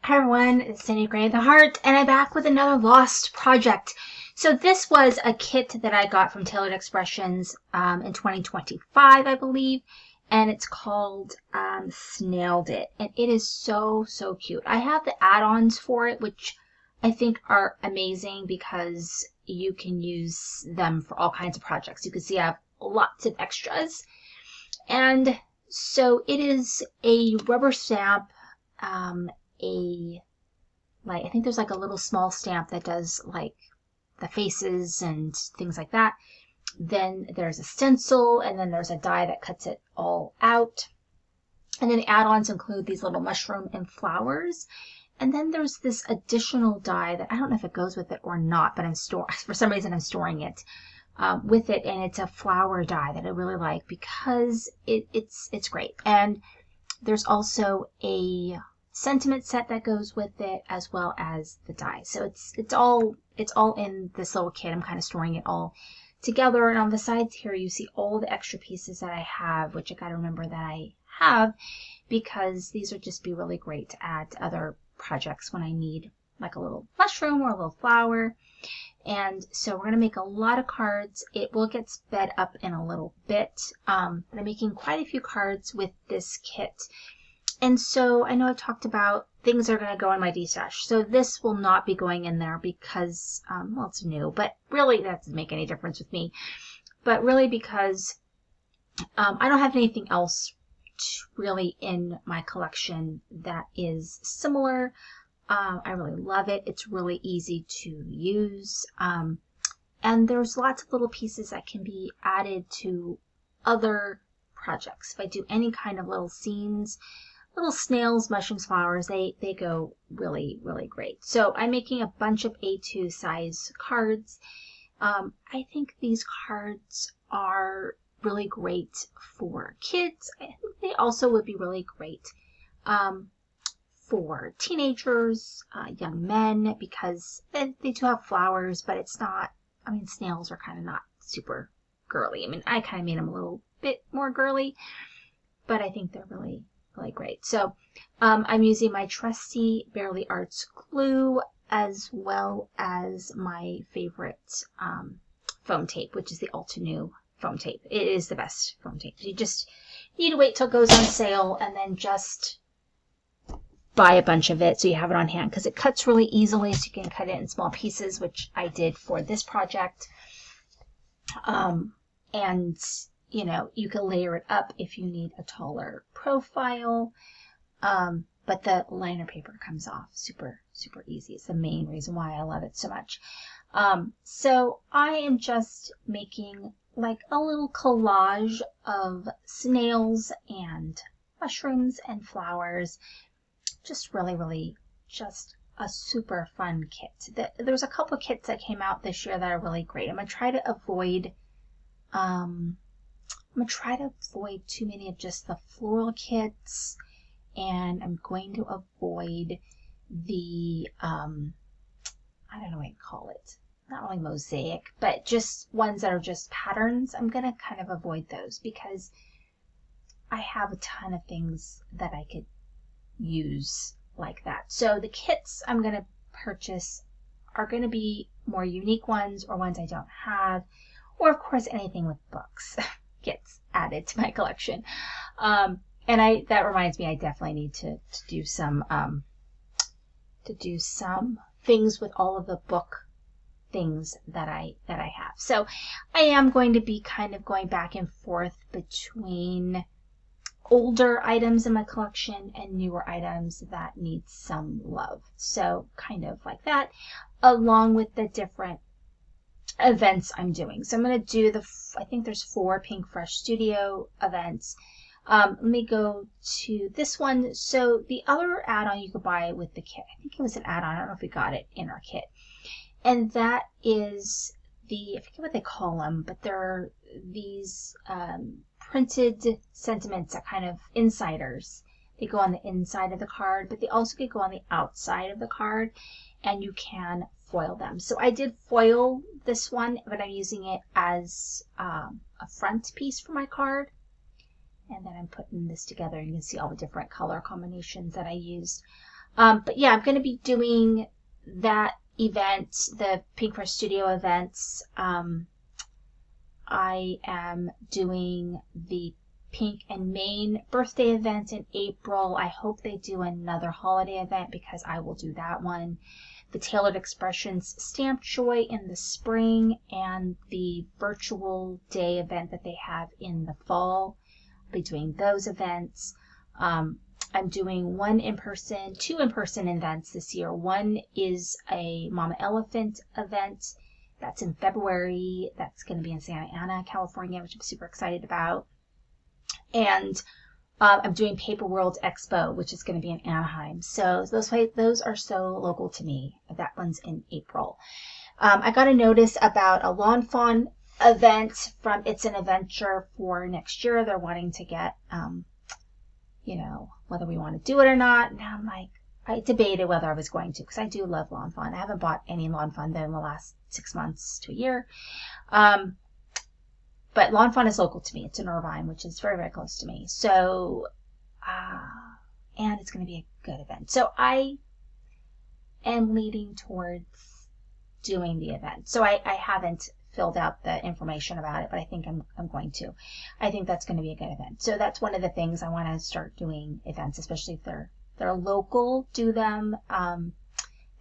Hi everyone, it's Sandy Gray the Heart, and I'm back with another Lost project. So this was a kit that I got from Tailored Expressions in 2025, I believe, and it's called Snailed It, and it is so cute. I have the add-ons for it, which I think are amazing because you can use them for all kinds of projects. You can see I have lots of extras, and so it is a rubber stamp. I think there's like a little small stamp that does like the faces and things like that. Then there's a stencil, and then there's a die that cuts it all out. And then the add-ons include these little mushroom and flowers. And then there's this additional die that I don't know if it goes with it or not, but for some reason I'm storing it with it, and it's a flower die that I really like because it's great. And there's also a sentiment set that goes with it, as well as the die. So it's all in this little kit. I'm kind of storing it all together. And on the sides here you see all the extra pieces that I have, which I gotta remember that I have, because these would just be really great to add to other projects when I need like a little mushroom or a little flower. And so we're going to make a lot of cards. It will get sped up in a little bit. But I'm making quite a few cards with this kit. And so I know I've talked about things that are going to go in my D-stash. So this will not be going in there because, well, it's new, but really that doesn't make any difference with me. But really because I don't have anything else really in my collection that is similar. I really love it. It's really easy to use. And there's lots of little pieces that can be added to other projects. If I do any kind of little scenes, little snails, mushrooms, flowers, they go really great. So I'm making a bunch of A2 size cards. I think these cards are really great for kids. I think they also would be really great for teenagers, young men, because they do have flowers, but it's not, I mean, snails are kind of not super girly. I mean, I kind of made them a little bit more girly, but I think they're really great. So I'm using my trusty Bearly Arts glue, as well as my favorite foam tape, which is the Altenew foam tape. It is the best foam tape. You just need to wait till it goes on sale and then just buy a bunch of it so you have it on hand, because it cuts really easily, so you can cut it in small pieces, which I did for this project. And you know, you can layer it up if you need a taller profile. But the liner paper comes off super easy. It's the main reason why I love it so much. So I am just making like a little collage of snails and mushrooms and flowers. Just really just a super fun kit. There's a couple of kits that came out this year that are really great. I'm gonna try to avoid too many of just the floral kits, and I'm going to avoid the I don't know what you call it, not really mosaic, but just ones that are just patterns. I'm gonna kind of avoid those because I have a ton of things that I could use like that. So the kits I'm going to purchase are going to be more unique ones, or ones I don't have, or of course anything with books gets added to my collection. And that reminds me, I definitely need to do some things with all of the book things that I have. So I am going to be kind of going back and forth between older items in my collection and newer items that need some love. So kind of like that, along with the different events I'm doing. So I'm going to do I think there's 4 Pink Fresh Studio events. Let me go to this one. So the other add-on you could buy with the kit, I think it was an add-on, I don't know if we got it in our kit, and that is I forget what they call them, but there are these printed sentiments that kind of insiders. They go on the inside of the card, but they also could go on the outside of the card, and you can foil them. So I did foil this one, but I'm using it as a front piece for my card. And then I'm putting this together. You can see all the different color combinations that I used. But yeah, I'm going to be doing that event, the Pink Fresh Studio events. I am doing the Pink and Main birthday event in April. I hope they do another holiday event because I will do that one. The Tailored Expressions Stamp Joy in the spring, and the virtual day event that they have in the fall. I'll be doing those events. I'm doing two in-person events this year. One is a Mama Elephant event. That's in February. That's going to be in Santa Ana, California, which I'm super excited about. And I'm doing Paper World Expo, which is going to be in Anaheim. So those are so local to me. That one's in April. I got a notice about a Lawn Fawn event from It's an Adventure for next year. They're wanting to get, whether we want to do it or not. And I'm like, I debated whether I was going to, because I do love Lawn Fawn. I haven't bought any Lawn Fawn though in the last 6 months to a year. But Lawn Fawn is local to me. It's in Irvine, which is very, very close to me. So, and it's going to be a good event. So I am leaning towards doing the event. So I haven't filled out the information about it, but I think I'm going to. I think that's going to be a good event. So that's one of the things I want to start doing events, especially if they're local, do them.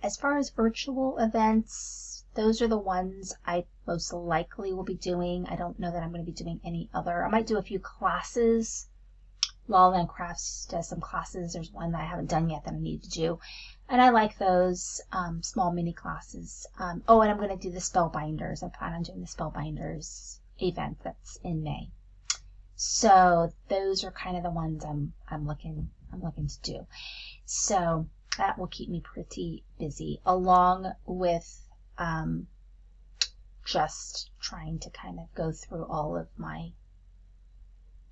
As far as virtual events, those are the ones I most likely will be doing. I don't know that I'm going to be doing any other. I might do a few classes. La La Land Crafts does some classes. There's one that I haven't done yet that I need to do. And I like those small mini classes. And I'm going to do the Spellbinders. I plan on doing the Spellbinders event that's in May. So those are kind of the ones I'm looking to do. So that will keep me pretty busy, along with just trying to kind of go through all of my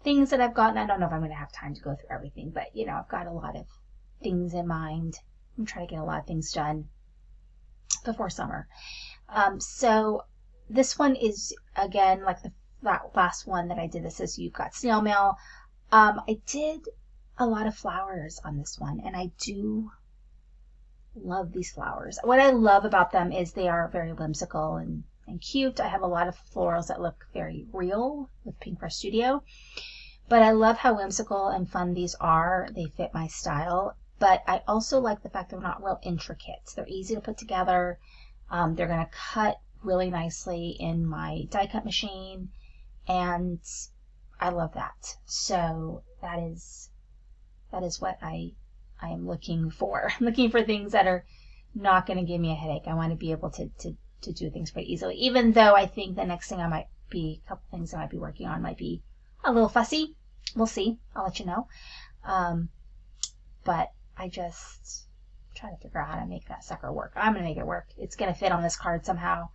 things that I've gotten. I don't know if I'm going to have time to go through everything, but I've got a lot of things in mind. I'm trying to get a lot of things done before summer. So this one is, again, like that last one that I did. This is You've Got Snail Mail. I did a lot of flowers on this one, and I do love these flowers. What I love about them is they are very whimsical and cute. I have a lot of florals that look very real with Pink Fresh Studio, but I love how whimsical and fun these are. They fit my style, but I also like the fact they're not real intricate. They're easy to put together. They're going to cut really nicely in my die cut machine, and I love that. So that is what I am looking for. I'm looking for things that are not going to give me a headache. I want to be able to do things pretty easily, even though I think the next thing a couple things I might be working on might be a little fussy. We'll see. I'll let you know. But I just try to figure out how to make that sucker work. I'm going to make it work. It's going to fit on this card somehow.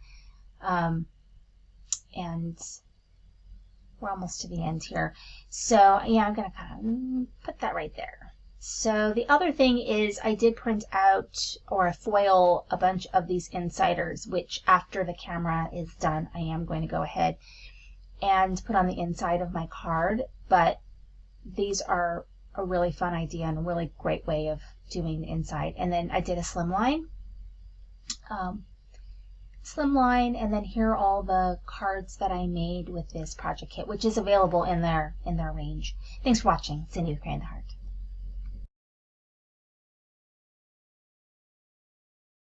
And we're almost to the end here. So yeah, I'm going to kind of put that right there. So the other thing is I did print out or foil a bunch of these insiders, which after the camera is done, I am going to go ahead and put on the inside of my card. But these are a really fun idea and a really great way of doing the inside. And then I did a slimline. And then here are all the cards that I made with this project kit, which is available in their range. Thanks for watching. Cindy with Cray in the Heart.